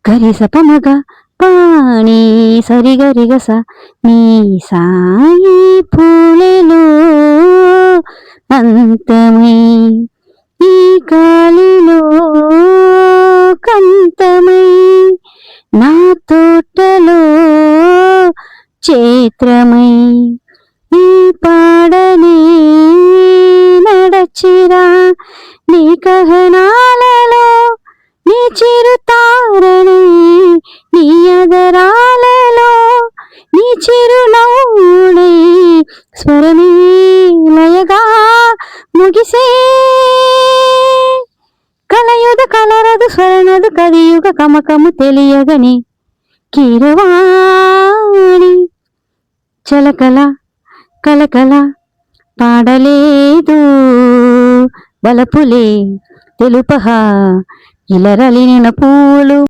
గరిస పమగ పాణి సరిగరిగస నీ సాయి పూలెలో అంతమై ఈ గాలిలో కంతమై నా తోటలో చేత్రమై ఈ పాడని నడచిరా నీ కహనాలలో నీ చిరుతారణి నీ అదరాలలో నీ చిరునవ్వుని స్వరమే లయగా ముగిసే కలయుదు కలరదు స్వరనదు కదియుగ కమకము తెలియగని కీరవాణి చలకల కలకల పాడలేదు బలపులే తెలుపహ ఇలరలిన పూలు